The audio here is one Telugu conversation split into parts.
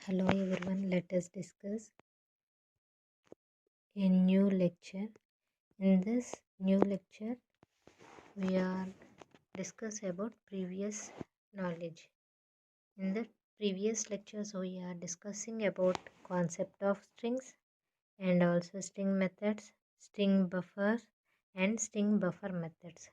Hello everyone, let us discuss a new lecture. In this new lecture, we are discuss about previous knowledge. In the previous lectures, we are discussing about concept of strings and also string methods, string buffers and string buffer methods.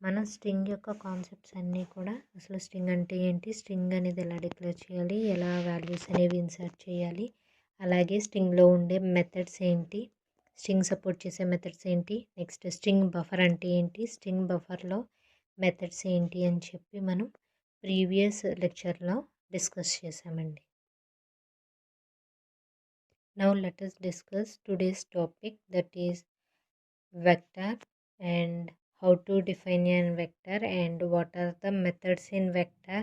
మనం స్ట్రింగ్ యొక్క కాన్సెప్ట్స్ అన్నీ కూడా అసలు స్ట్రింగ్ అంటే ఏంటి, స్ట్రింగ్ అనేది ఎలా డిక్లేర్ చేయాలి, ఎలా వాల్యూస్ అనేవి ఇన్సర్ట్ చేయాలి, అలాగే స్ట్రింగ్లో ఉండే మెథడ్స్ ఏంటి, స్ట్రింగ్ సపోర్ట్ చేసే మెథడ్స్ ఏంటి, నెక్స్ట్ స్ట్రింగ్ బఫర్ అంటే ఏంటి, స్ట్రింగ్ బఫర్లో మెథడ్స్ ఏంటి అని చెప్పి మనం ప్రీవియస్ లెక్చర్లో డిస్కస్ చేసామండి. Now let us discuss today's topic, that is vector and how to define a vector and what are the methods in vector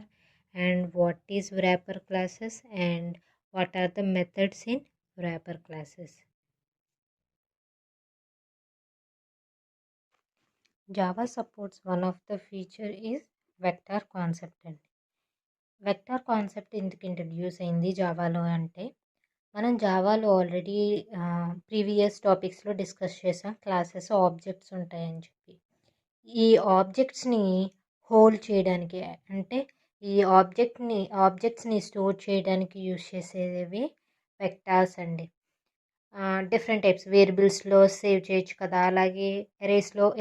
and what is wrapper classes and what are the methods in wrapper classes. Java supports one of the feature is vector concept అండి. వెక్టర్ కాన్సెప్ట్ ఎందుకు ఇంట్రడ్యూస్ అయింది జావాలో అంటే, మనం జావాలో ఆల్రెడీ ప్రీవియస్ టాపిక్స్లో డిస్కస్ చేసాం, క్లాసెస్ ఆబ్జెక్ట్స్ ఉంటాయని చెప్పి. ఈ ఆబ్జెక్ట్స్ని హోల్డ్ చేయడానికి అంటే ఈ ఆబ్జెక్ట్స్ని స్టోర్ చేయడానికి యూజ్ చేసేవి వెక్టార్స్ అండి. డిఫరెంట్ టైప్స్ వేరియబుల్స్లో సేవ్ చేయొచ్చు కదా, అలాగే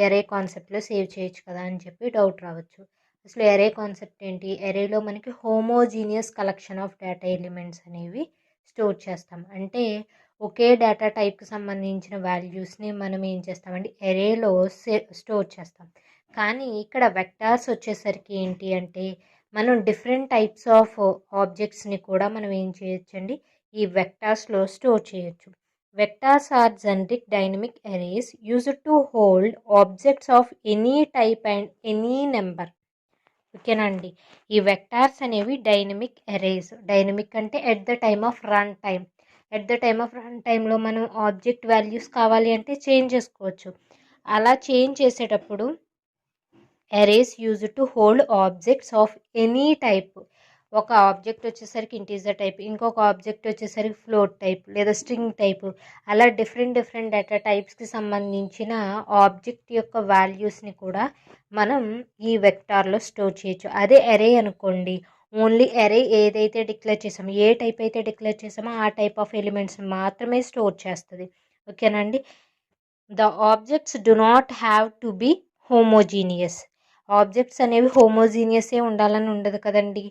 ఎరే కాన్సెప్ట్లో సేవ్ చేయొచ్చు కదా అని చెప్పి డౌట్ రావచ్చు. అసలు ఎరే కాన్సెప్ట్ ఏంటి? ఎరేలో మనకి homogeneous collection of data elements అనేవి స్టోర్ చేస్తాం. అంటే ఒకే డేటా టైప్కి సంబంధించిన వాల్యూస్ని మనం ఏం చేస్తామంటే ఎరేలో స్టోర్ చేస్తాం. కానీ ఇక్కడ వెక్టార్స్ వచ్చేసరికి ఏంటి అంటే, మనం డిఫరెంట్ టైప్స్ ఆఫ్ ఆబ్జెక్ట్స్ని కూడా మనం ఏం చేయొచ్చండి, ఈ వెక్టార్స్లో స్టోర్ చేయొచ్చు. Vectors are generic dynamic arrays used to hold objects of any type and any number. ఓకేనండి, ఈ వెక్టార్స్ అనేవి డైనమిక్ అరేస్. డైనమిక్ అంటే at the time of run time. At the time of run టైంలో మనం ఆబ్జెక్ట్ వాల్యూస్ కావాలి అంటే చేంజ్ చేసుకోవచ్చు. అలా చేంజ్ చేసేటప్పుడు arrays used to hold objects of any type. ఒక ఆబ్జెక్ట్ వచ్చేసరికి ఇంటీజర్ టైప్, ఇంకొక ఆబ్జెక్ట్ వచ్చేసరికి ఫ్లోట్ టైప్ లేదా స్ట్రింగ్ టైప్, అలా డిఫరెంట్ డేటా టైప్స్కి సంబంధించిన ఆబ్జెక్ట్ యొక్క వాల్యూస్ని కూడా మనం ఈ వెక్టార్లో స్టోర్ చేయొచ్చు. అదే అరే అనుకోండి, ఓన్లీ అరే ఏదైతే డిక్లేర్ చేసామో, ఏ టైప్ అయితే డిక్లేర్ చేసామో ఆ టైప్ ఆఫ్ ఎలిమెంట్స్ మాత్రమే స్టోర్ చేస్తుంది. ఓకేనండి. The objects do not have to be homogeneous. Objects అనేవి హోమోజీనియసే ఉండాలని ఉండదు కదండి,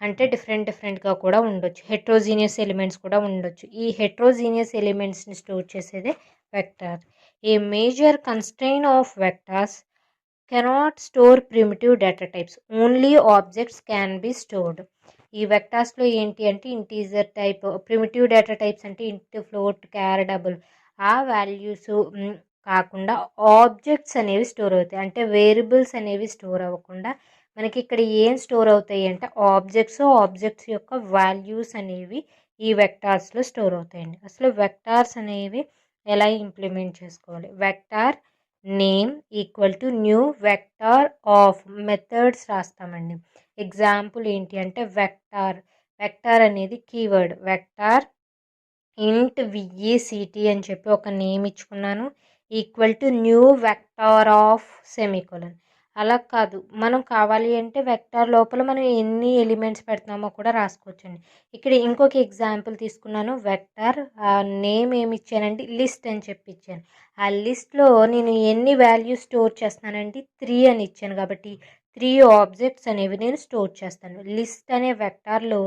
అంటే డిఫరెంట్గా కూడా ఉండొచ్చు. హెట్రోజీనియస్ ఎలిమెంట్స్ కూడా ఉండొచ్చు. ఈ హెట్రోజీనియస్ ఎలిమెంట్స్ని స్టోర్ చేసేదే vector. A major constrain of vectors cannot store primitive data types, only objects can be stored. ఈ వెక్టార్స్లో ఏంటి అంటే integer type, primitive data types అంటే ఇంట్, ఫ్లోట్, క్యార్, డబుల్, ఆ వాల్యూస్ కాకుండా ఆబ్జెక్ట్స్ అనేవి స్టోర్ అవుతాయి. అంటే వేరియబుల్స్ అనేవి స్టోర్ అవ్వకుండా మనకి ఇక్కడ ఏం స్టోర్ అవుతాయి అంటే ఆబ్జెక్ట్స్ యొక్క వాల్యూస్ అనేవి ఈ వెక్టార్స్లో స్టోర్ అవుతాయండి. అసలు వెక్టార్స్ అనేవి ఎలా ఇంప్లిమెంట్ చేసుకోవాలి? Vector name equal to new vector of methods రాస్తామండి. ఎగ్జాంపుల్ ఏంటి అంటే వెక్టార్ అనేది కీవర్డ్. వెక్టార్ ఇంట్ విఈసిటీ అని చెప్పి ఒక నేమ్ ఇచ్చుకున్నాను, equal to new vector of semicolon. అలా కాదు, మనం కావాలి అంటే వెక్టార్ లోపల మనం ఎన్ని ఎలిమెంట్స్ పెడుతున్నామో కూడా రాసుకోవచ్చండి. ఇక్కడ ఇంకొక ఎగ్జాంపుల్ తీసుకున్నాను. వెక్టార్ నేమ్ ఏమి ఇచ్చానండి, లిస్ట్ అని చెప్పి ఇచ్చాను. ఆ లిస్ట్లో నేను ఎన్ని వాల్యూస్ స్టోర్ చేస్తానండి, 3 అని ఇచ్చాను. కాబట్టి 3 ఆబ్జెక్ట్స్ అనేవి నేను స్టోర్ చేస్తాను. లిస్ట్ అనే వెక్టార్లో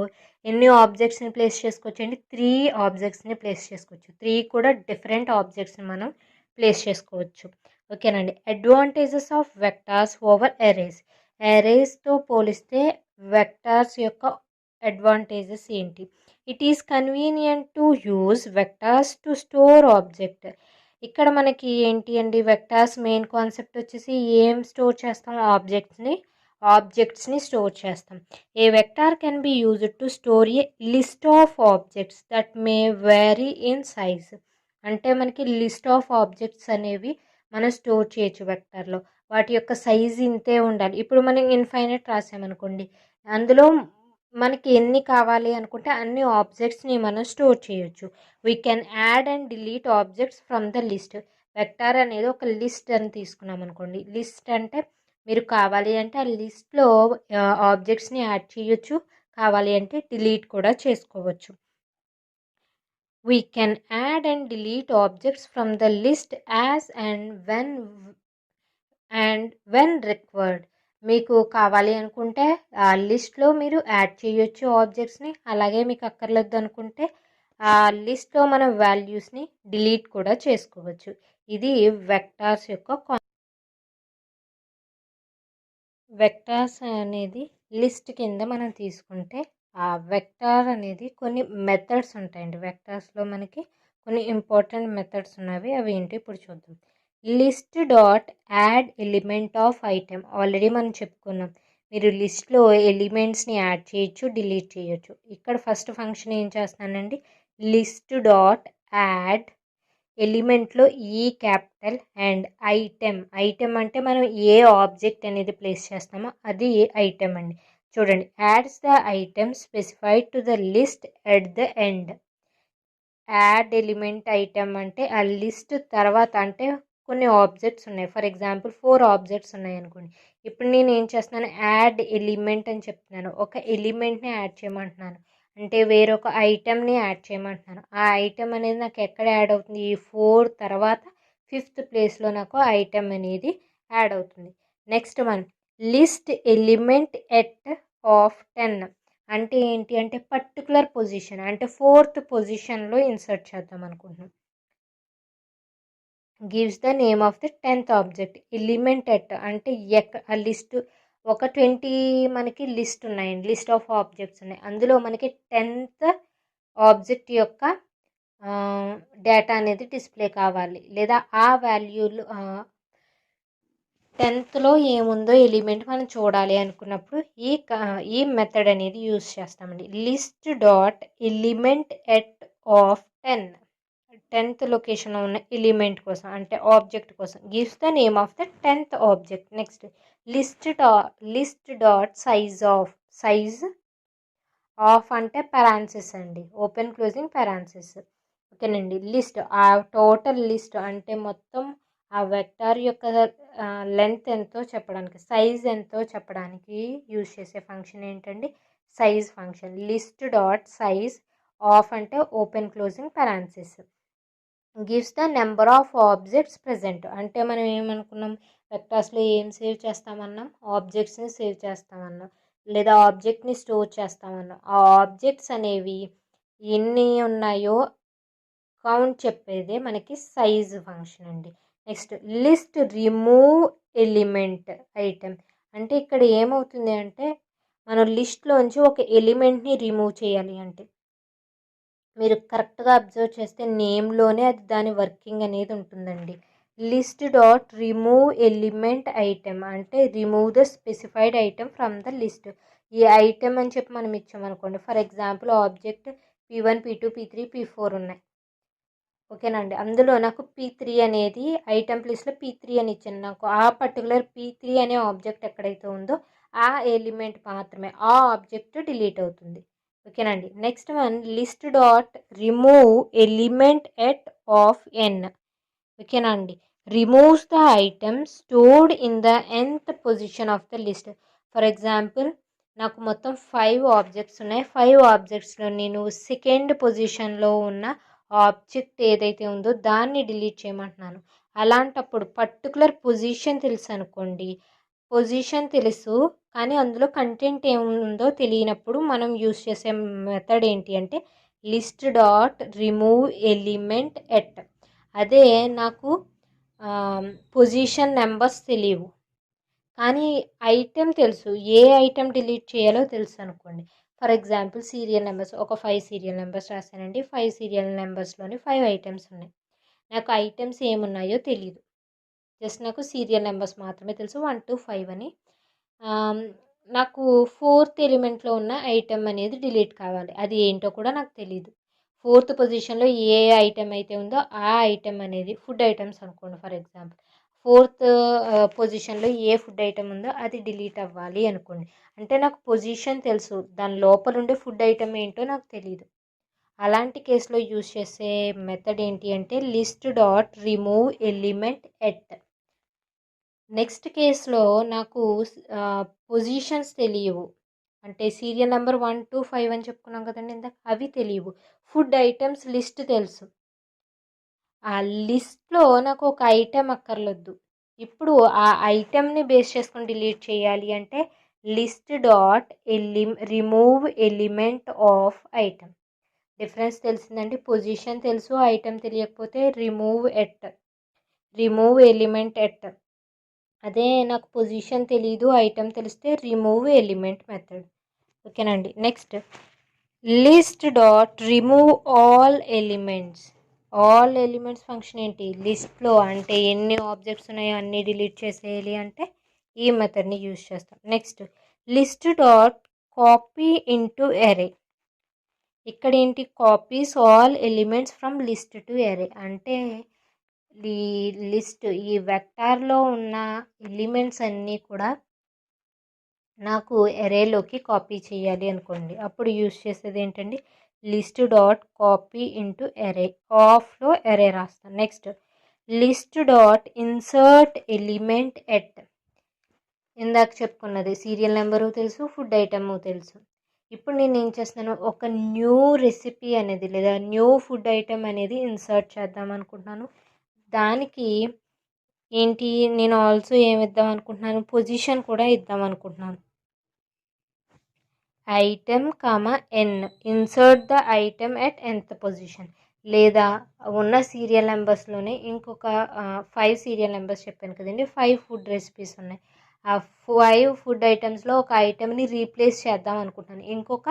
ఎన్ని ఆబ్జెక్ట్స్ని ప్లేస్ చేసుకోవచ్చు అండి, 3 ఆబ్జెక్ట్స్ని ప్లేస్ చేసుకోవచ్చు. 3 కూడా డిఫరెంట్ ఆబ్జెక్ట్స్ని మనం ప్లేస్ చేసుకోవచ్చు. ఓకేనండి. Advantages of vectors over arrays. అరేస్తో పోలిస్తే వెక్టార్స్ యొక్క అడ్వాంటేజెస్ ఏంటి? It is convenient to use vectors to store object. ఇక్కడ మనకి ఏంటి అండి, వెక్టార్స్ మెయిన్ కాన్సెప్ట్ వచ్చేసి ఏం స్టోర్ చేస్తాం, ఆబ్జెక్ట్స్ని స్టోర్ చేస్తాం. A vector can be used to store a list of objects that may vary in size. అంటే మనకి లిస్ట్ ఆఫ్ ఆబ్జెక్ట్స్ అనేవి మనం స్టోర్ చేయొచ్చు వెక్టార్లో. వాటి యొక్క సైజ్ ఇంతే ఉండాలి. ఇప్పుడు మనం ఇన్ఫైనైట్ రాసామనుకోండి, అందులో మనకి ఎన్ని కావాలి అనుకుంటే అన్ని ఆబ్జెక్ట్స్ని మనం స్టోర్ చేయొచ్చు. We can add and delete objects from the list. Vector అనేది ఒక లిస్ట్ అని తీసుకున్నాం అనుకోండి. లిస్ట్ అంటే మీరు కావాలి అంటే ఆ లిస్ట్లో ఆబ్జెక్ట్స్ని యాడ్ చేయొచ్చు, కావాలి అంటే డిలీట్ కూడా చేసుకోవచ్చు. We can add and delete objects from the list as and when required. మీకు కావాలి అనుకుంటే ఆ లిస్ట్లో మీరు యాడ్ చేయొచ్చు ఆబ్జెక్ట్స్ని, అలాగే మీకు అక్కర్లేదు అనుకుంటే ఆ లిస్ట్లో మన వాల్యూస్ని డిలీట్ కూడా చేసుకోవచ్చు. ఇది వెక్టార్స్ యొక్క వెక్టార్స్ అనేది లిస్ట్ కింద మనం తీసుకుంటే ఆ వెక్టార్ అనేది కొన్ని మెథడ్స్ ఉంటాయండి. వెక్టార్స్లో మనకి కొన్ని ఇంపార్టెంట్ మెథడ్స్ ఉన్నవి, అవి ఏంటి ఇప్పుడు చూద్దాం. List dot add element of item already మనం చెప్పుకున్నాం. మీరు లిస్ట్లో ఎలిమెంట్స్ని యాడ్ చేయొచ్చు, డిలీట్ చేయొచ్చు. ఇక్కడ ఫస్ట్ ఫంక్షన్ ఏం చేస్తానండి, లిస్ట్ డాట్ యాడ్ ఎలిమెంట్లో ఈ క్యాపిటల్ అండ్ ఐటెం అంటే మనం ఏ ఆబ్జెక్ట్ అనేది ప్లేస్ చేస్తామో అది ఐటెం అండి. చూడండి, ads the item specified to the list at the end. Add element item అంటే ఆ లిస్ట్ తర్వాత, అంటే కొన్ని ఆబ్జెక్ట్స్ ఉన్నాయి, ఫర్ ఎగ్జాంపుల్ 4 ఆబ్జెక్ట్స్ ఉన్నాయి అనుకోండి. ఇప్పుడు నేను ఏం చేస్తున్నాను, యాడ్ ఎలిమెంట్ అని చెప్తున్నాను. ఒక ఎలిమెంట్ని యాడ్ చేయమంటున్నాను, అంటే వేరొక ఐటెంని యాడ్ చేయమంటున్నాను. ఆ ఐటెం అనేది నాకు ఎక్కడ యాడ్ అవుతుంది, ఈ 4 తర్వాత 5th ప్లేస్లో నాకు ఐటెం అనేది యాడ్ అవుతుంది. Next one, list element at of 10 అంటే ఏంటి అంటే పర్టికులర్ పొజిషన్, అంటే 4th పొజిషన్లో ఇన్సర్ట్ చేద్దాం అనుకుంటున్నాం. Gives the name of the 10th object. Element at అంటే ఆ లిస్ట్ ఒక 20 మనకి లిస్ట్ ఉన్నాయండి, లిస్ట్ ఆఫ్ ఆబ్జెక్ట్స్ ఉన్నాయి. అందులో మనకి 10th ఆబ్జెక్ట్ యొక్క డేటా అనేది డిస్ప్లే కావాలి, లేదా ఆ వాల్యూలు 10thలో ఏముందో ఎలిమెంట్ మనం చూడాలి అనుకున్నప్పుడు ఈ మెథడ్ అనేది యూజ్ చేస్తామండి. List dot element at of 10th లొకేషన్లో ఉన్న ఎలిమెంట్ కోసం, అంటే ఆబ్జెక్ట్ కోసం, gives the name of the 10th object. Next list dot size of అంటే పారాన్సిస్ అండి, ఓపెన్ క్లోజింగ్ పారాన్సిస్. ఓకేనండి. లిస్ట్ ఆ టోటల్ లిస్ట్ అంటే మొత్తం ఆ వెక్టార్ యొక్క లెంత్ ఎంతో చెప్పడానికి, సైజ్ ఎంతో చెప్పడానికి యూజ్ చేసే ఫంక్షన్ ఏంటండి, size function. List dot size of అంటే open closing parenthesis. Gives the number of objects present. అంటే మనం ఏమనుకున్నాం, వెక్టార్స్లో ఏం సేవ్ చేస్తామన్నాం, ఆబ్జెక్ట్స్ని సేవ్ చేస్తామన్నాం, లేదా ఆబ్జెక్ట్ని స్టోర్ చేస్తామన్నాం. ఆ ఆబ్జెక్ట్స్ అనేవి ఎన్ని ఉన్నాయో కౌంట్ చెప్పేదే మనకి సైజ్ ఫంక్షన్ అండి. Next, list remove element item. అంటే ఇక్కడ ఏమవుతుంది అంటే మనం లిస్ట్లోంచి ఒక ఎలిమెంట్ని రిమూవ్ చేయాలి అంటే, మీరు కరెక్ట్గా అబ్జర్వ్ చేస్తే నేమ్లోనే అది దాని వర్కింగ్ అనేది ఉంటుందండి. List dot remove element item అంటే remove the specified item from the list. ఈ ఐటెం అని చెప్పి మనం ఇచ్చామనుకోండి, for example object P1 P2 P3 P4 ఉన్నాయి, ఓకేనండి. అందులో నాకు P3 అనేది ఐటెం ప్లేస్లో P3 అని ఇచ్చాను. నాకు ఆ పర్టికులర్ P3 అనే ఆబ్జెక్ట్ ఎక్కడైతే ఉందో ఆ ఎలిమెంట్ మాత్రమే, ఆ ఆబ్జెక్ట్ డిలీట్ అవుతుంది. ఓకేనండి. Next one, list dot remove element at of n. ఓకేనా అండి. Removes the item stored in the nth position of the list. For example నాకు మొత్తం 5 ఆబ్జెక్ట్స్ ఉన్నాయి. 5 ఆబ్జెక్ట్స్లో నేను సెకండ్ పొజిషన్లో ఉన్న ఆబ్జెక్ట్ ఏదైతే ఉందో దాన్ని డిలీట్ చేయమంటున్నాను. అలాంటప్పుడు పర్టికులర్ పొజిషన్ తెలుసు అనుకోండి, పొజిషన్ తెలుసు కానీ అందులో కంటెంట్ ఏముందో తెలియనప్పుడు మనం యూస్ చేసే మెథడ్ ఏంటి అంటే list dot remove element at. అదే నాకు పొజిషన్ నెంబర్స్ తెలియవు కానీ ఐటెం తెలుసు, ఏ ఐటెం డిలీట్ చేయాలో తెలుసు అనుకోండి. ఫర్ ఎగ్జాంపుల్ సీరియల్ నెంబర్స్, ఒక 5 సీరియల్ నెంబర్స్ రాశానండి. 5 సీరియల్ నెంబర్స్లోని 5 ఐటమ్స్ ఉన్నాయి. నాకు ఐటమ్స్ ఏమున్నాయో తెలియదు, జస్ట్ నాకు సీరియల్ నెంబర్స్ మాత్రమే తెలుసు, 1 to 5 అని. నాకు 4th ఎలిమెంట్లో ఉన్న ఐటెం అనేది డిలీట్ కావాలి, అది ఏంటో కూడా నాకు తెలియదు. 4th పొజిషన్లో ఏ ఐటెం అయితే ఉందో ఆ ఐటెం అనేది ఫుడ్ ఐటమ్స్ అనుకోండి ఫర్ ఎగ్జాంపుల్. ఫోర్త్ పొజిషన్లో ఏ ఫుడ్ ఐటమ్ ఉందో అది డిలీట్ అవ్వాలి అనుకోండి. అంటే నాకు పొజిషన్ తెలుసు, దాని లోపల ఉండే ఫుడ్ ఐటమ్ ఏంటో నాకు తెలియదు. అలాంటి కేసులో యూజ్ చేసే మెథడ్ ఏంటి అంటే list dot remove element at. Next కేసులో నాకు పొజిషన్స్ తెలియవు, అంటే సీరియల్ నెంబర్ 1 to 5 అని చెప్పుకున్నాం కదండి ఇందాక, అవి తెలియవు. ఫుడ్ ఐటమ్స్ లిస్ట్ తెలుసు, ఆ లిస్ట్లో నాకు ఒక ఐటెం అక్కర్లొద్దు. ఇప్పుడు ఆ ఐటెంని బేస్ చేసుకొని డిలీట్ చేయాలి అంటే list dot remove element of item. Difference తెలిసిందండి. పొజిషన్ తెలుసు, ఐటెం తెలియకపోతే రిమూవ్ ఎలిమెంట్ ఎట్. అదే నాకు పొజిషన్ తెలీదు, ఐటెం తెలిస్తే రిమూవ్ ఎలిమెంట్ మెథడ్. ఓకేనండి. Next list dot remove all elements. All elements function ఏంటి, లిస్ట్లో అంటే ఎన్ని ఆబ్జెక్ట్స్ ఉన్నాయో అన్నీ డిలీట్ చేసేయాలి అంటే ఈ మెథడ్ని యూజ్ చేస్తాం. Next list dot copy into array. ఇక్కడ ఏంటి, copies all elements from list to array. అంటే ఈ లిస్ట్, ఈ వెక్టార్లో ఉన్న ఎలిమెంట్స్ అన్నీ కూడా నాకు ఎరేలోకి కాపీ చేయాలి అనుకోండి. అప్పుడు యూజ్ చేసేది ఏంటండి, లిస్ట్ డాట్ కాపీ ఇంటూ ఎరే. ఆఫ్లో ఎరే రాస్తాను. Next list dot insert element at. ఇందాక చెప్పుకున్నది సీరియల్ నెంబరు తెలుసు, ఫుడ్ ఐటము తెలుసు. ఇప్పుడు నేను ఏం చేస్తున్నాను, ఒక న్యూ రెసిపీ అనేది లేదా న్యూ ఫుడ్ ఐటమ్ అనేది ఇన్సర్ట్ చేద్దాం అనుకుంటున్నాను. దానికి ఏంటి, నేను ఆల్సో ఏమి ఇద్దాం అనుకుంటున్నాను, పొజిషన్ కూడా ఇద్దాం అనుకుంటున్నాను. Item comma n, insert the item at nth position. లేదా ఉన్న సీరియల్ నెంబర్స్లోనే ఇంకొక 5 సీరియల్ నెంబర్స్ చెప్పాను కదండి, 5 ఫుడ్ రెసిపీస్ ఉన్నాయి. ఆ 5 ఫుడ్ ఐటమ్స్లో ఒక ఐటెంని రీప్లేస్ చేద్దాం అనుకుంటున్నాను ఇంకొక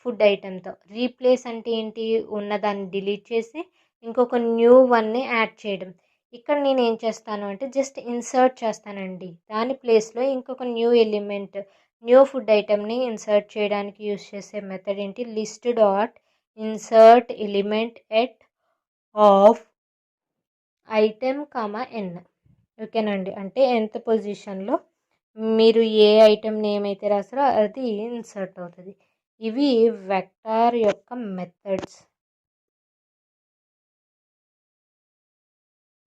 ఫుడ్ ఐటెంతో. రీప్లేస్ అంటే ఏంటి, ఉన్నదాన్ని డిలీట్ చేసి ఇంకొక న్యూ వన్ని యాడ్ చేయడం. ఇక్కడ నేను ఏం చేస్తాను అంటే జస్ట్ ఇన్సర్ట్ చేస్తానండి. దాని ప్లేస్లో ఇంకొక న్యూ ఫుడ్ ఐటెంని ఇన్సర్ట్ చేయడానికి యూజ్ చేసే మెథడ్ ఏంటి, list dot insert element at of item comma N. ఓకేనండి. అంటే nth పొజిషన్లో మీరు ఏ ఐటెం నేమ్ అయితే రాస్తారో అది ఇన్సర్ట్ అవుతుంది. ఇవి వెక్టార్ యొక్క methods.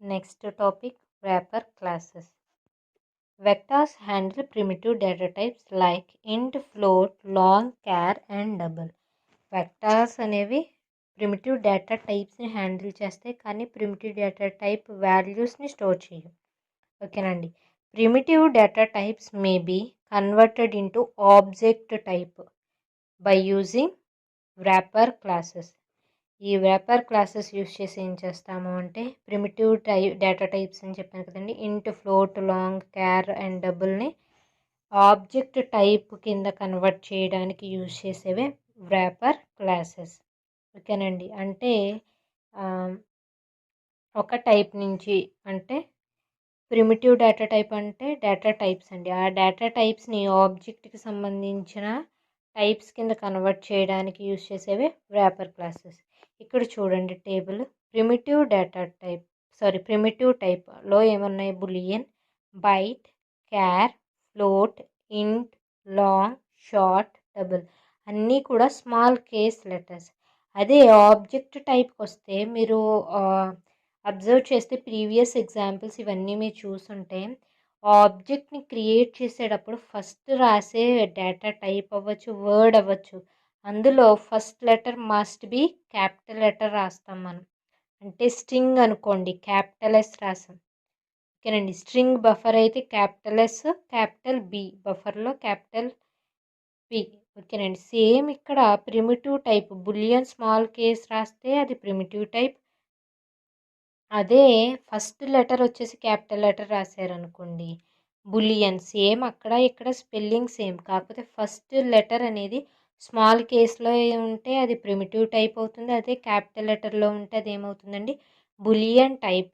Next topic wrapper classes. Vectors handle primitive data types like int, float, long, char and double. Vectors అనేవి ప్రిమిటివ్ డేటా టైప్స్ని హ్యాండిల్ చేస్తాయి, కానీ ప్రిమిటివ్ డేటా టైప్ వాల్యూస్ని స్టోర్ చేయవు. ఓకేనండి. Primitive data types may be converted into object type by using wrapper classes. ఈ వ్రాపర్ క్లాసెస్ యూజ్ చేసి ఏం చేస్తాము అంటే ప్రిమిటివ్ డేటా టైప్స్ అని చెప్పాను కదండి, int, float, long, char and డబుల్ని ఆబ్జెక్ట్ టైప్ కింద కన్వర్ట్ చేయడానికి యూజ్ చేసేవే వ్రాపర్ క్లాసెస్. ఓకేనండి. అంటే ఒక టైప్ నుంచి, అంటే ప్రిమిటివ్ డేటా టైప్ అంటే డేటా టైప్స్ అండి, ఆ డేటా టైప్స్ని ఆబ్జెక్ట్కి సంబంధించిన టైప్స్ కింద కన్వర్ట్ చేయడానికి యూజ్ చేసేవే వ్రాపర్ క్లాసెస్. ఇక్కడ చూడండి టేబుల్, ప్రిమిటివ్ టైప్లో ఏమున్నాయి, boolean, byte, char, float, int, long, short, double అన్నీ కూడా స్మాల్ కేస్ లెటర్స్. అదే ఆబ్జెక్ట్ టైప్కి వస్తే మీరు అబ్జర్వ్ చేస్తే ప్రీవియస్ ఎగ్జాంపుల్స్ ఇవన్నీ మీరు చూసుంటే ఆబ్జెక్ట్ని క్రియేట్ చేసేటప్పుడు ఫస్ట్ రాసే డేటా టైప్ అవ్వచ్చు, వర్డ్ అవ్వచ్చు, అందులో first letter must be capital letter రాస్తాం మనం. అంటే స్ట్రింగ్ అనుకోండి, క్యాపిటల్ ఎస్ రాసాం. ఓకేనండి. స్ట్రింగ్ బఫర్ అయితే క్యాపిటల్ ఎస్, క్యాపిటల్ బి, బఫర్లో క్యాపిటల్ బి. ఓకేనండి. సేమ్ ఇక్కడ primitive type bullion small case రాస్తే అది ప్రిమిటివ్ టైప్. అదే ఫస్ట్ లెటర్ వచ్చేసి క్యాపిటల్ లెటర్ రాశారనుకోండి, బులియన్. సేమ్ అక్కడ ఇక్కడ స్పెల్లింగ్ సేమ్, కాకపోతే ఫస్ట్ లెటర్ అనేది స్మాల్ కేస్లో ఉంటే అది ప్రిమిటివ్ టైప్ అవుతుంది, అదే క్యాపిటల్ లెటర్లో ఉంటే అది ఏమవుతుందండి, బులియన్ టైప్,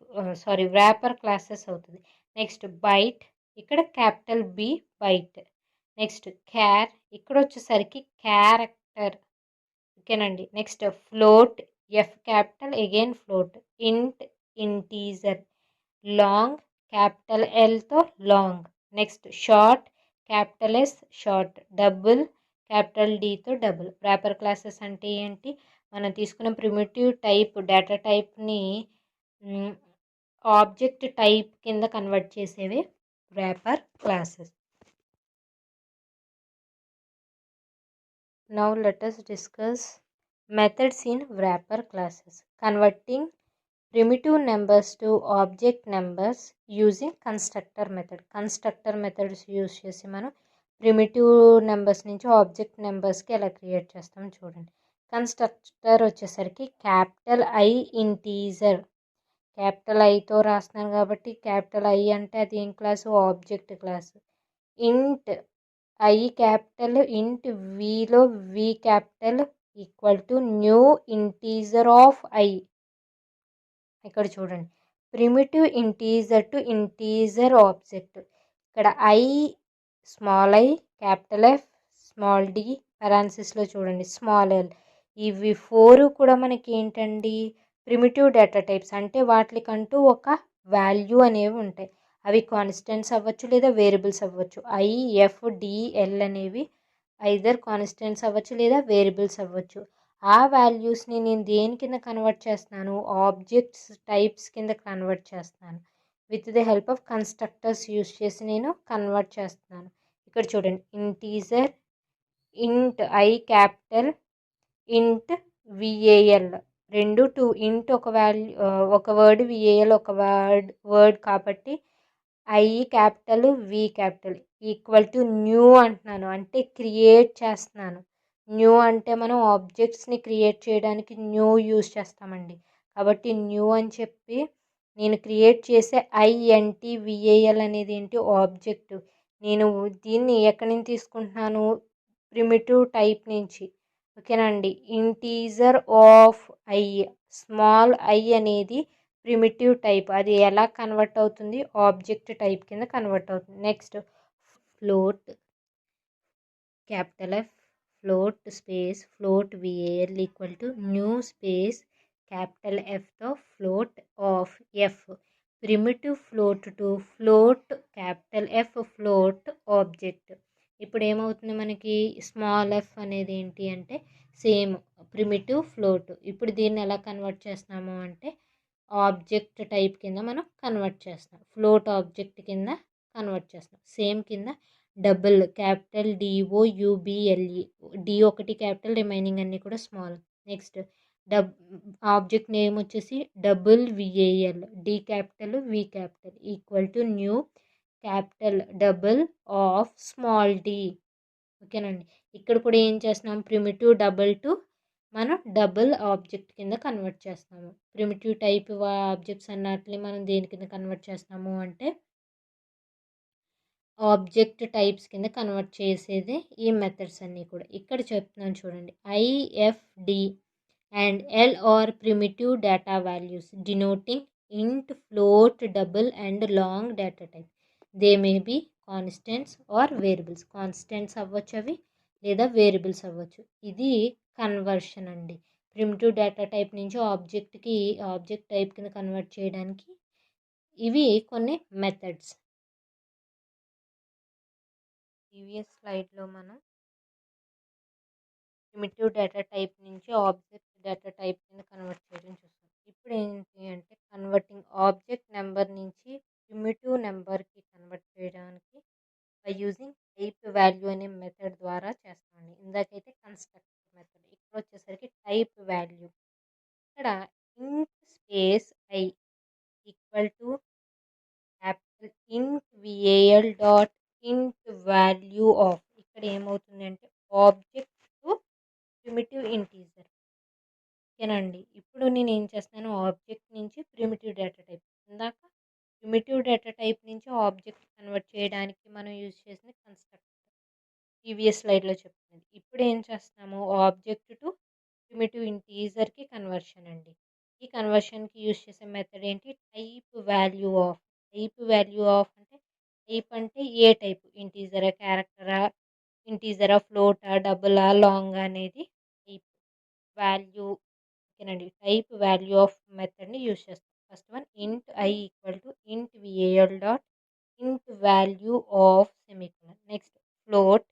వ్రాపర్ క్లాసెస్ అవుతుంది. నెక్స్ట్ బైట్, ఇక్కడ capital B, byte. Next char, ఇక్కడ వచ్చేసరికి క్యారెక్టర్. ఓకేనండి. Next float, F capital again float. Int, integer. Long, capital ఎల్తో long. Next short, capital S short. Double, capital డితో డబుల్. ప్రాపర్ క్లాసెస్ అంటే ఏంటి? మనం తీసుకున్న ప్రిమిటివ్ టైప్ డేటా టైప్ని ఆబ్జెక్ట్ టైప్ కింద కన్వర్ట్ చేసేవి wrapper classes. Now let us discuss methods in wrapper classes. Converting primitive numbers to object numbers using constructor method. Constructor methods use చేసి మనం ప్రిమిటివ్ నెంబర్స్ నుంచి ఆబ్జెక్ట్ నెంబర్స్కి ఎలా క్రియేట్ చేస్తాం చూడండి. కన్స్ట్రక్టర్ వచ్చేసరికి క్యాపిటల్ ఐ ఇంటీజర్, క్యాపిటల్ ఐతో రాస్తున్నాను కాబట్టి క్యాపిటల్ ఐ అంటే అది ఏం class? Object class. Int I capital, int విలో V capital equal to new integer of I. ఇక్కడ చూడండి, primitive integer to integer object. ఇక్కడ I small I, capital F, small D, పెరాన్సిస్లో చూడండి స్మాల్ ఎల్. ఇవి 4 కూడా మనకి ఏంటండి? Primitive data types. అంటే వాటికంటూ ఒక వాల్యూ అనేవి ఉంటాయి. అవి కాన్స్టెంట్స్ అవ్వచ్చు లేదా వేరియబుల్స్ అవ్వచ్చు. ఐ, ఎఫ్, డి, ఎల్ అనేవి ఐదర్ కాన్స్టెంట్స్ అవ్వచ్చు లేదా వేరియబుల్స్ అవ్వచ్చు. ఆ వాల్యూస్ని నేను దేని కింద కన్వర్ట్ చేస్తున్నాను? ఆబ్జెక్ట్స్ టైప్స్ కింద కన్వర్ట్ చేస్తున్నాను. With the help of constructors use చేసి నేను కన్వర్ట్ చేస్తున్నాను. ఇక్కడ చూడండి, integer, int I capital, int V A L, రెండు టూ. ఇంట్ ఒక వాల్యూ ఒక వర్డ్, విఏఎల్ ఒక వర్డ్ కాబట్టి I capital, V capital equal to new అంటున్నాను. అంటే క్రియేట్ చేస్తున్నాను. న్యూ అంటే మనం ఆబ్జెక్ట్స్ని క్రియేట్ చేయడానికి న్యూ యూజ్ చేస్తామండి. కాబట్టి న్యూ అని చెప్పి నేను క్రియేట్ చేసే ఐఎన్టీ విఏఎల్ అనేది ఏంటి? ఆబ్జెక్ట్. నేను దీన్ని ఎక్కడి నుంచి తీసుకుంటున్నాను? ప్రిమిటివ్ టైప్ నుంచి. ఓకేనండి. Integer of I, small I అనేది ప్రిమిటివ్ టైప్. అది ఎలా కన్వర్ట్ అవుతుంది? ఆబ్జెక్ట్ టైప్ కింద కన్వర్ట్ అవుతుంది. Next float, capital F, float space float V A L equal to new space capital ఎఫ్తో float of F. Primitive float to float capital F float object. ఇప్పుడు ఏమవుతుంది మనకి? స్మాల్ ఎఫ్ అనేది ఏంటి అంటే సేమ్ ప్రిమిటివ్ ఫ్లోట్. ఇప్పుడు దీన్ని ఎలా కన్వర్ట్ చేస్తున్నాము అంటే ఆబ్జెక్ట్ టైప్ కింద మనం కన్వర్ట్ చేస్తాం. ఫ్లోట్ ఆబ్జెక్ట్ కింద కన్వర్ట్ చేస్తాం. సేమ్ కింద double, capital D O U B L E, D ఒకటి క్యాపిటల్, రిమైనింగ్ అన్నీ కూడా స్మాల్. నెక్స్ట్ ఆబ్జెక్ట్ నేమ్ వచ్చేసి double V A L, D capital, V capital equal to new capital double of small D. ఓకేనండి. ఇక్కడ కూడా ఏం చేస్తున్నాం? ప్రిమిటివ్ డబుల్ టు మనం డబుల్ ఆబ్జెక్ట్ కింద కన్వర్ట్ చేస్తాము. ప్రిమిటివ్ టైప్ ఆబ్జెక్ట్స్ అన్నట్లు మనం దేని కింద కన్వర్ట్ చేస్తాము అంటే ఆబ్జెక్ట్ టైప్స్ కింద కన్వర్ట్ చేసేది ఈ మెథడ్స్ అన్నీ కూడా. ఇక్కడ చెప్తున్నాను చూడండి, I F D and L are primitive data values denoting int, float, double and long data type. They may be constants or variables. Constants అవ్వచ్చు అవి, లేదా వేరియబుల్స్ అవ్వచ్చు. ఇది కన్వర్షన్ అండి. ప్రిమిటివ్ డేటా టైప్ నుంచి ఆబ్జెక్ట్కి, ఆబ్జెక్ట్ టైప్ కింద కన్వర్ట్ చేయడానికి ఇవి కొన్ని మెథడ్స్. ప్రీవియస్ స్లైడ్లో మనం ప్రిమిటివ్ డేటా టైప్ నుంచి ఆబ్జెక్ట్ డేటా టైప్ కింద కన్వర్ట్ చేయడం చూస్తాం. ఇప్పుడు ఏంటి అంటే కన్వర్టింగ్ ఆబ్జెక్ట్ నెంబర్ నుంచి ప్రిమిటివ్ నెంబర్కి కన్వర్ట్ చేయడానికి బై యూజింగ్ టైప్ వాల్యూ అనే మెథడ్ ద్వారా చేస్తామండి. ఇందాకైతే కన్స్ట్రక్టర్ మెథడ్. ఇక్కడ వచ్చేసరికి టైప్ వాల్యూ. ఇక్కడ ఇంట్ space I equal to capital int VAL dot ఇంట్ వాల్యూ ఆఫ్. ఇక్కడ ఏమవుతుంది అంటే ఆబ్జెక్ట్ టు ప్రిమిటివ్ ఇంటీజర్. ఓకేనండి. ఇప్పుడు నేను ఏం చేస్తాను? ఆబ్జెక్ట్ నుంచి ప్రిమిటివ్ డేటా టైప్. ఇందాక ప్రిమిటివ్ డేటా టైప్ నుంచి ఆబ్జెక్ట్ కన్వర్ట్ చేయడానికి మనం యూజ్ చేసిన కన్స్ట్రక్టర్ ప్రీవియస్ స్లైడ్లో చెప్తుంది. ఇప్పుడు ఏం చేస్తున్నాము? ఆబ్జెక్ట్ టు ప్రిమిటివ్ ఇంటీజర్కి కన్వర్షన్ అండి. ఈ కన్వర్షన్కి యూజ్ చేసే మెథడ్ ఏంటి? Type value of. Type value of అంటే టైప్ అంటే ఏ టైప్? ఇంటీజరా, క్యారెక్టరా, ఇంటీజరా, ఫ్లోటా, డబులా, లాంగ్ అనేది టైప్ వాల్యూ. ఓకేనండి. టైప్ వాల్యూ ఆఫ్ మెథడ్ని యూజ్ చేస్తాం. First one int I equal to int val dot int value of semicolon. Next float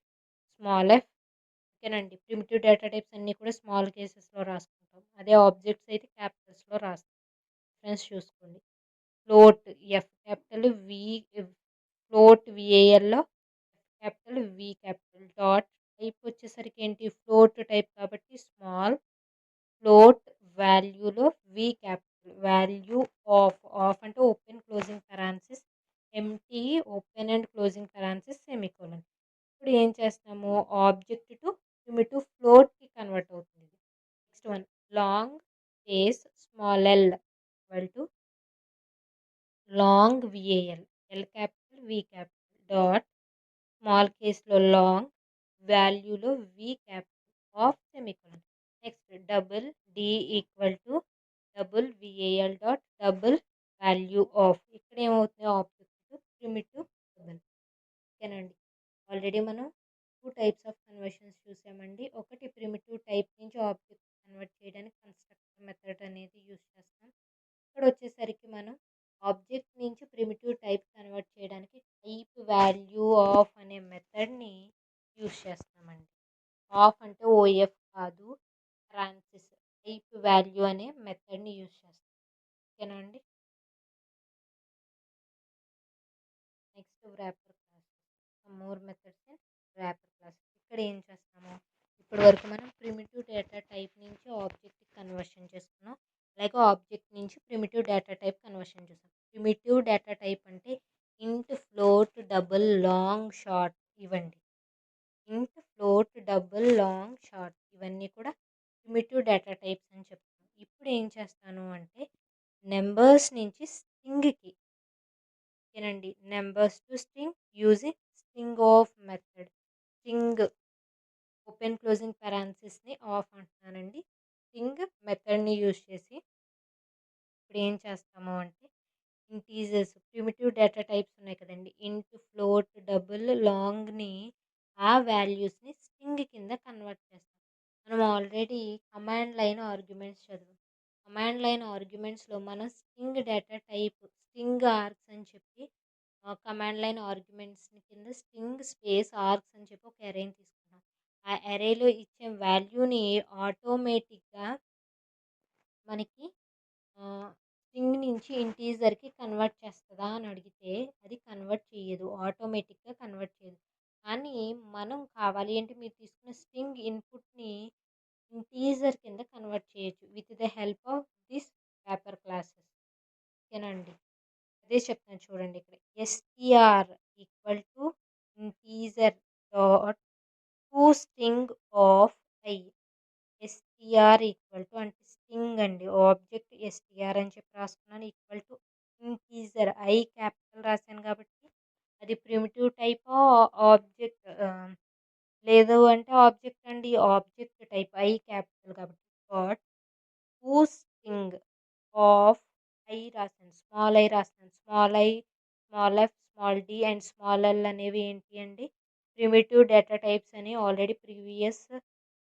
small f. ఓకేనండి. ప్రిమిటివ్ డేటా టైప్స్ అన్నీ కూడా స్మాల్ కేసెస్లో రాసుకుంటాం. అదే ఆబ్జెక్ట్స్ అయితే క్యాపిటల్స్లో రాస్తాం. ఫ్రెండ్స్ చూసుకోండి. Float F capital V, float విఏఎల్లో capital V capital dot type వచ్చేసరికి ఏంటి ఫ్లోట్ టైప్ కాబట్టి స్మాల్. ఫ్లోట్ వాల్యూలో వి క్యాపిటల్ వాల్యూ ఆఫ్ అంటే open closing parenthesis, empty open and closing parenthesis semicolon. ఇప్పుడు ఏం చేస్తాము ఆబ్జెక్ట్ టు ప్రిమిటివ్ ఫ్లోట్కి కన్వర్ట్ అవుతుంది. Next one long space small L equal to long V A L L capital V capital dot small కేస్లో లాంగ్ వాల్యూలో V capital of semicolon. Next double D equal to double V A L dot double value of. ఇక్కడ ఏమవుతుంది ఆబ్జెక్ట్ ప్రిమిటివ్ డబుల్. ఓకేనండి. ఆల్రెడీ మనం 2 టైప్స్ ఆఫ్ కన్వర్షన్స్ చూసామండి. ఒకటి ప్రిమిటివ్ టైప్ నుంచి ఆబ్జెక్ట్ కన్వర్ట్ చేయడానికి కన్స్ట్రక్టర్ మెథడ్ అనేది యూజ్ చేస్తాం. ఇక్కడ వచ్చేసరికి మనం ఆబ్జెక్ట్ నుంచి ప్రిమిటివ్ టైప్ కన్వర్ట్ చేయడానికి టైప్ వాల్యూ ఆఫ్ అనే మెథడ్ని యూజ్ చేస్తామండి. ఆఫ్ అంటే ఓఎఫ్ కాదు, ఫ్రాన్సిస్ టైప్ వాల్యూ అనే మెథడ్ని యూజ్ చేస్తాం. ఓకేనా అండి. Next wrapper class, more methods in wrapper class. ఇక్కడ ఏం చేస్తాము ఇప్పటి వరకు మనం ప్రిమిటివ్ డేటా టైప్ నుంచి ఆబ్జెక్ట్ కన్వర్షన్ చేసుకున్నాం. అలాగే ఆబ్జెక్ట్ నుంచి ప్రిమిటివ్ డేటా టైప్ కన్వర్షన్ చేస్తాం. ప్రిమిటివ్ డేటా టైప్ అంటే ఇంట్ ఫ్లోట్ డబుల్ లాంగ్ షార్ట్ ఇవ్వండి. ఇంట్ ఫ్లోట్ డబుల్ లాంగ్ షార్ట్ ఇవన్నీ కూడా ప్రిమిటివ్ డేటా టైప్స్ అని చెప్తాను. ఇప్పుడు ఏం చేస్తాను అంటే నెంబర్స్ నుంచి స్ట్రింగ్కి, ఓకేనండి, numbers to string using string of method. String open closing పెరాన్సిస్ని ఆఫ్ అంటున్నానండి. స్ట్రింగ్ మెథడ్ని యూజ్ చేసి ఇప్పుడు ఏం చేస్తాము అంటే ఇంటీజర్స్ ప్రిమిటివ్ డేటా టైప్స్ ఉన్నాయి కదండి, ఇంట్ ఫ్లోట్ డబుల్ లాంగ్ని ఆ వాల్యూస్ని స్ట్రింగ్ కింద కన్వర్ట్ చేస్తాం. మనం ఆల్రెడీ కమాండ్ లైన్ ఆర్గ్యుమెంట్స్ చదివాం. కమాండ్ లైన్ ఆర్గ్యుమెంట్స్లో మనం string data type string arcs అని చెప్పి కమాండ్ లైన్ ఆర్గ్యుమెంట్స్ కింద స్ట్రింగ్ స్పేస్ ఆర్క్స్ అని చెప్పి ఒక అరేని తీసుకున్నాం. ఆ అరేలో ఇచ్చే వాల్యూని ఆటోమేటిక్గా మనకి స్ట్రింగ్ నుంచి ఇంటీజర్కి కన్వర్ట్ చేస్తుందా అని అడిగితే అది కన్వర్ట్ చేయదు, ఆటోమేటిక్గా కన్వర్ట్ చేయదు. కానీ మనం కావాలి అంటే మీరు తీసుకున్న స్ట్రింగ్ ఇన్పుట్ని ఇంటీజర్ కింద కన్వర్ట్ చేయొచ్చు with the help of this wrapper classes. ఓకేనండి. అదే చెప్తాను చూడండి. ఇక్కడ STR equal to integer dot to string of I. STR equal to అంటే స్ట్రింగ్ అండి, ఆబ్జెక్ట్ ఎస్టీఆర్ అని చెప్పి రాసుకున్నాను, equal to integer I capital రాశాను కాబట్టి అది ప్రిమిటివ్ టైప్ ఆబ్జెక్ట్, లేదు అంటే ఆబ్జెక్ట్ అండి, ఆబ్జెక్ట్ టైప్ ఐ క్యాపిటల్ కాబట్టి dot to string of I రాశాను, స్మాల్ ఐ రాశాను. Small I, small F, small D and small L అనేవి ఏంటి అండి ప్రిమిటివ్ డేటా టైప్స్ అని ఆల్రెడీ ప్రీవియస్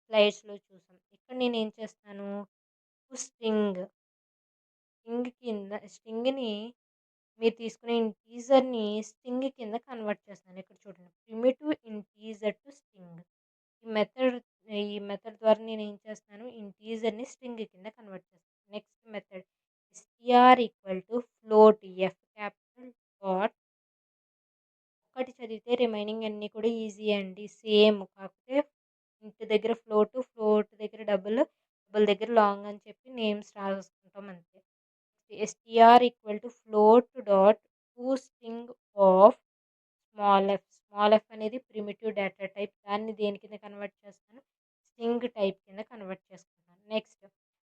స్లైడ్స్లో చూసాం. ఇక్కడ నేను ఏం చేస్తాను స్ట్రింగ్ కింద స్ట్రింగ్ని మీరు తీసుకునే ఇంటీజర్ని స్ట్రింగ్ కింద కన్వర్ట్ చేస్తాను. ఇక్కడ చూడండి ప్రిమిటివ్ ఇంటీజర్ టు స్ట్రింగ్. ఈ మెథడ్ ద్వారా నేను ఏం చేస్తాను ఇంటీజర్ని స్ట్రింగ్ కింద కన్వర్ట్ చేస్తాను. Next method STR equal to float F capital dot. ఒకటి చదివితే రిమైనింగ్ అన్నీ కూడా ఈజీ అండి, సేమ్. కాకపోతే ఇంటి దగ్గర ఫ్లోట్, ఫ్లోట్ దగ్గర డబుల్, డబుల్ దగ్గర లాంగ్ అని చెప్పి నేమ్స్ రాసుకుంటాం అంతే. STR equal to float dot to string of small F. Small F అనేది ప్రిమిటివ్ డేటా టైప్, దాన్ని దేని కింద కన్వర్ట్ చేస్తాను స్ట్రింగ్ టైప్ కింద కన్వర్ట్ చేసుకుంటాను. Next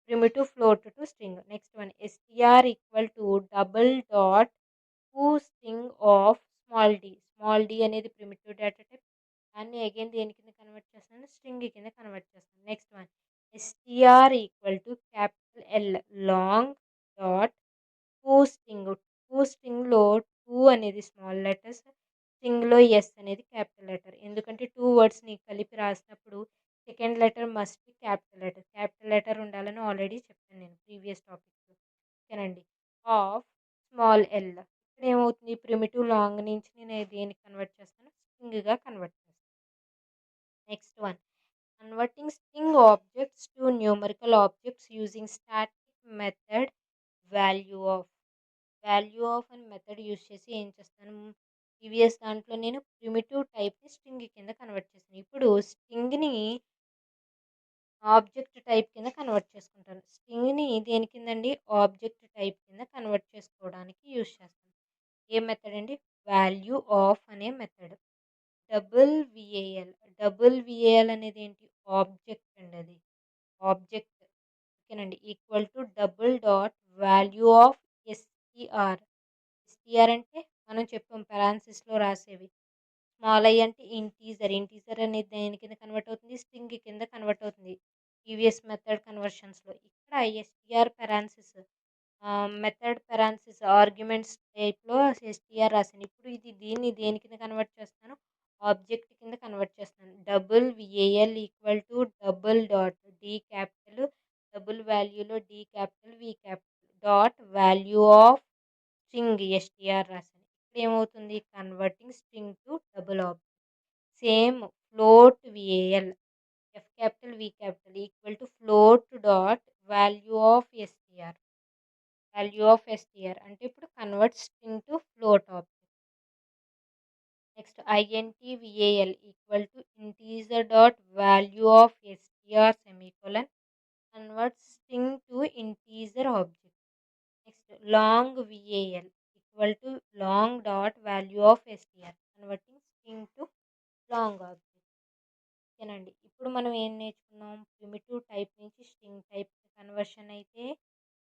primitive float to string. Next one STR equal to double dot to string of small D. Small D అనేది ప్రిమిటివ్ డేటా టైప్, దాన్ని అగైన్ దేని కింద కన్వర్ట్ చేస్తాను స్ట్రింగ్ కింద కన్వర్ట్ చేస్తాను. Next one STR equal to capital L long dot to string. To స్ట్రింగ్లో టూ అనేది స్మాల్ లెటర్స్, స్ట్రింగ్లో ఎస్ అనేది క్యాపిటల్ లెటర్. ఎందుకంటే టూ వర్డ్స్ని కలిపి రాసినప్పుడు second letter must be capital letter. Capital letter ఉండాలని ఆల్రెడీ చెప్పాను నేను ప్రీవియస్ టాపిక్లో. ఓకేనండి. Small L. ఇక్కడ ఏమవుతుంది ప్రిమిటివ్ లాంగ్ నుంచి నేను దేనికి కన్వర్ట్ చేస్తాను స్ట్రింగ్‌గా కన్వర్ట్ చేస్తాను. Next one converting string objects to numerical objects using static method value of. Value of అని మెథడ్ యూజ్ చేసి ఏం చేస్తాను ప్రీవియస్ దాంట్లో నేను ప్రిమిటివ్ టైప్ని స్ట్రింగ్ కింద కన్వర్ట్ చేస్తాను. ఇప్పుడు స్ట్రింగ్ని ఆబ్జెక్ట్ టైప్ కింద కన్వర్ట్ చేసుకుంటాను. స్ట్రింగ్ని దేని కిందండి ఆబ్జెక్ట్ టైప్ కింద కన్వర్ట్ చేసుకోవడానికి యూజ్ చేస్తాను. ఏ మెథడ్ అండి వాల్యూ ఆఫ్ అనే మెథడ్. డబుల్ విఏఎల్ అనేది ఏంటి ఆబ్జెక్ట్ అండి, అది ఆబ్జెక్ట్. ఓకేనండి equal to double dot value of STR. STR అంటే మనం చెప్పాం పెరాన్సిస్లో రాసేవి. స్మాల్ ఐ అంటే ఇంటీజర్ అనేది దేని కింద కన్వర్ట్ అవుతుంది స్ట్రింగ్ కింద కన్వర్ట్ అవుతుంది ప్రీవియస్ మెథడ్ కన్వర్షన్స్లో. ఇక్కడ S T R parenthesis method parenthesis arguments టైప్లో ఎస్టీఆర్ రాశాను. ఇప్పుడు దీన్ని దేని కింద కన్వర్ట్ చేస్తాను ఆబ్జెక్ట్ కింద కన్వర్ట్ చేస్తాను. Double VAL equal to double dot D capital double వాల్యూలో D capital V capital dot value of string STR రాశాను. ఇక్కడ ఏమవుతుంది converting string to double object. Same float VAL F capital V capital equal to float dot value of STR. Value of STR అంటే ఇప్పుడు convert string to float object. Next INT-VAL equal to integer dot value of STR semicolon convert string to integer object. Next long VAL equal to long dot value of STR converting string to long object. ఓకేనండి ఇప్పుడు మనం ఏం నేర్చుకున్నాం ప్రిమిటివ్ టైప్ నుంచి స్ట్రింగ్ టైప్ కన్వర్షన్ అయితే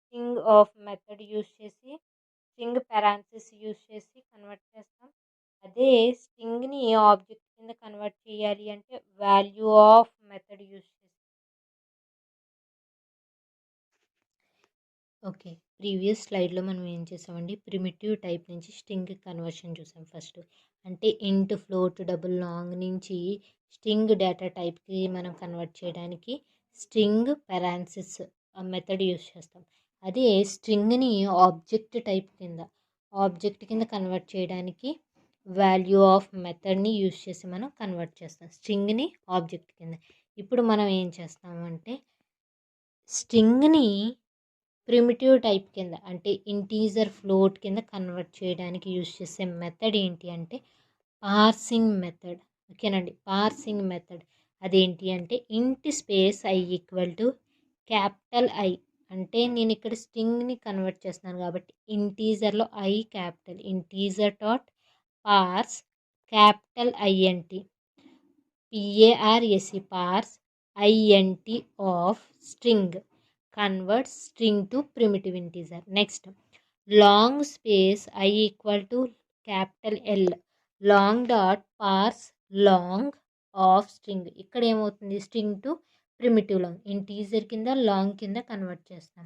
స్ట్రింగ్ ఆఫ్ మెథడ్ యూజ్ చేసి స్ట్రింగ్ పెరాన్సిస్ యూజ్ చేసి కన్వర్ట్ చేస్తాం. అదే స్ట్రింగ్ని ఆబ్జెక్ట్ కింద కన్వర్ట్ చేయాలి అంటే వాల్యూ ఆఫ్ మెథడ్ యూజ్ చేసి. ఓకే ప్రీవియస్ స్లైడ్లో మనం ఏం చేసామండి ప్రిమిటివ్ టైప్ నుంచి స్ట్రింగ్ కన్వర్షన్ చూసాం. ఫస్ట్ అంటే ఇంట్ ఫ్లోట్ డబుల్ లాంగ్ నుంచి స్ట్రింగ్ డేటా టైప్కి మనం కన్వర్ట్ చేయడానికి స్ట్రింగ్ పెరాన్సిస్ మెథడ్ యూజ్ చేస్తాం. అదే స్ట్రింగ్ని ఆబ్జెక్ట్ కింద కన్వర్ట్ చేయడానికి వాల్యూ ఆఫ్ మెథడ్ని యూజ్ చేసి మనం కన్వర్ట్ చేస్తాం స్ట్రింగ్ని ఆబ్జెక్ట్ కింద. ఇప్పుడు మనం ఏం చేస్తామంటే స్ట్రింగ్ని ప్రిమిటివ్ టైప్ కింద అంటే ఇంటీజర్ ఫ్లోట్ కింద కన్వర్ట్ చేయడానికి యూజ్ చేసే మెథడ్ ఏంటి అంటే పార్సింగ్ మెథడ్. ఓకేనండి పార్సింగ్ మెథడ్ అదేంటి అంటే int space I equal to capital I. అంటే నేను ఇక్కడ స్ట్రింగ్ని కన్వర్ట్ చేస్తున్నాను కాబట్టి ఇంటీజర్లో I capital integer dot parse capital INT PARSE parse INT of string convert string to primitive integer. Next long space I equal to capital L long dot parse long of string. ఇక్కడ ఏమవుతుంది string to primitive long integer కింద లాంగ్ కింద కన్వర్ట్ చేస్తాం.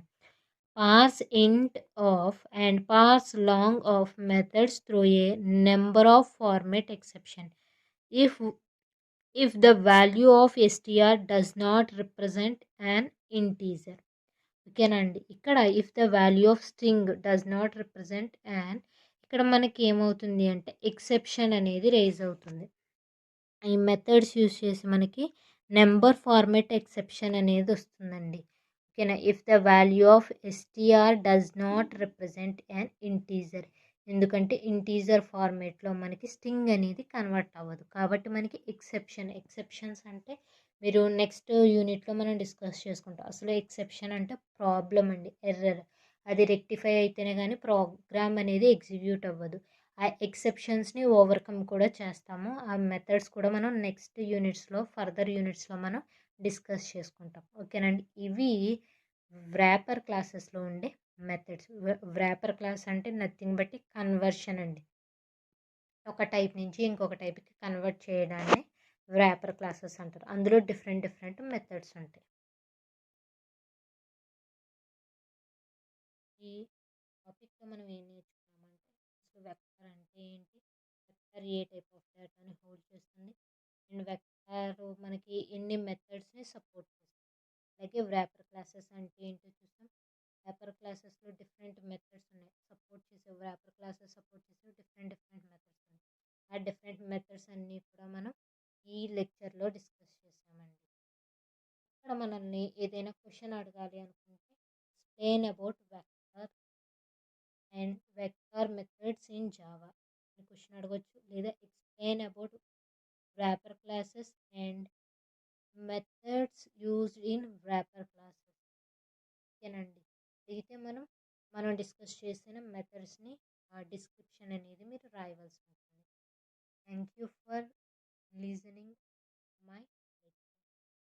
Parse int of and parse long of methods through a number of format exception if the value of str does not represent an integer. ఓకేనండి ఇక్కడ if the value of string does not represent and ఇక్కడ మనకి ఏమవుతుంది అంటే ఎక్సెప్షన్ అనేది రేజ్ అవుతుంది. ఈ మెథడ్స్ యూజ్ చేసి మనకి నెంబర్ ఫార్మాట్ ఎక్సెప్షన్ అనేది వస్తుందండి. ఓకేనా if the value of STR does not represent and integer ఎందుకంటే ఇంటీజర్ ఫార్మేట్లో మనకి స్ట్రింగ్ అనేది కన్వర్ట్ అవ్వదు కాబట్టి మనకి ఎక్సెప్షన్స్ అంటే మీరు నెక్స్ట్ యూనిట్లో మనం డిస్కస్ చేసుకుంటాం. అసలు ఎక్సెప్షన్ అంటే ప్రాబ్లం అండి ఎర్రర్ అది రెక్టిఫై అయితేనే కానీ ప్రోగ్రామ్ అనేది ఎగ్జిక్యూట్ అవ్వదు. ఆ ఎక్సెప్షన్స్ని ఓవర్కమ్ కూడా చేస్తాము. ఆ మెథడ్స్ కూడా మనం నెక్స్ట్ ఫర్దర్ యూనిట్స్లో మనం డిస్కస్ చేసుకుంటాం. ఓకేనండి ఇవి వ్రాపర్ క్లాసెస్లో ఉండే మెథడ్స్. వ్రాపర్ క్లాస్ అంటే నథింగ్ బట్టి కన్వర్షన్ అండి. ఒక టైప్ నుంచి ఇంకొక టైప్కి కన్వర్ట్ చేయడాన్ని వ్రాపర్ క్లాసెస్ అంటారు. అందులో డిఫరెంట్ మెథడ్స్ ఉంటాయి. ఈ టాపిక్లో మనం ఏం నేర్చుకున్నామంటే అసలు వెక్టర్ అంటే ఏంటి, వెక్టర్ ఏ టైప్ ఆఫ్ డేటాని హోల్డ్ చేస్తుంది అండ్ వెక్టర్ మనకి ఎన్ని మెథడ్స్ని సపోర్ట్ చేస్తుంది, అలాగే వ్రాపర్ క్లాసెస్ అంటే ఏంటో చూసాం. వ్రాపర్ క్లాసెస్లో డిఫరెంట్ మెథడ్స్ ఉన్నాయి. సపోర్ట్ చేసే వ్రాపర్ క్లాసెస్ సపోర్ట్ చేసే డిఫరెంట్ మెథడ్స్ ఉన్నాయి. ఆ డిఫరెంట్ మెథడ్స్ అన్నీ కూడా మనం ఈ లెక్చర్లో డిస్కస్ చేసామండి. ఇక్కడ మనల్ని ఏదైనా క్వశ్చన్ అడగాలి అనుకుంటే explain about vector and vector methods in Java అని క్వశ్చన్ అడగొచ్చు, లేదా explain about wrapper classes and methods used in wrapper classes. ఓకేనండి. అడిగితే మనం డిస్కస్ చేసిన మెథడ్స్ని ఆ డిస్క్రిప్షన్ అనేది మీరు రాయవలసి ఉంటుంది. Thank you for listening my